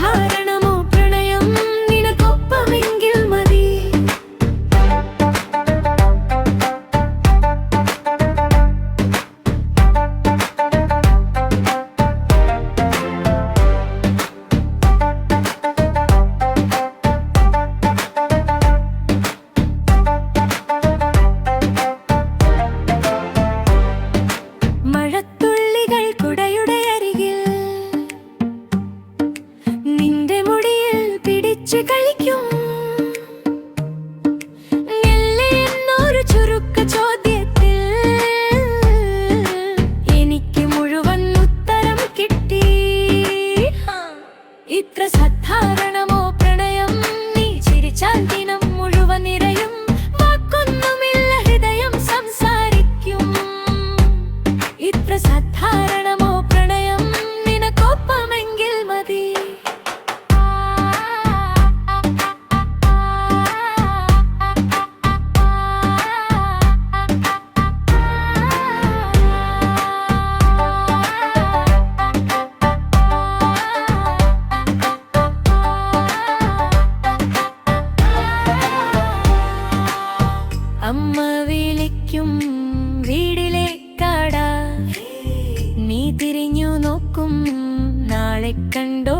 സാധാരണമോ പ്രണയം നിനക്കൊപ്പമെങ്കിൽ മതി. മഴത്തുള്ളികൾ കുടയുടെ അരികിൽ നിന്റെ മുടിയിൽ പിടിച്ച് കളിക്കും. എന്നൊരു ചുരുക്ക ചോദ്യത്തിൽ എനിക്ക് മുഴുവൻ ഉത്തരം കിട്ടി. ഇത്ര സാധാരണമോ പ്രണയം, നീ ചിരിച്ചാൽ ദിനം മുഴുവൻ നിറയും. വാക്കൊന്നുമില്ല, ഹൃദയം സംസാരിക്കും. ഇത്ര സാധാരണമോ പ്രണയം നിനക്കൊപ്പമെങ്കിൽ മതി. അമ്മ വിളിക്കും വീടിലെ കട, നീ തിരിഞ്ഞു നോക്കും നാളെ കണ്ടോ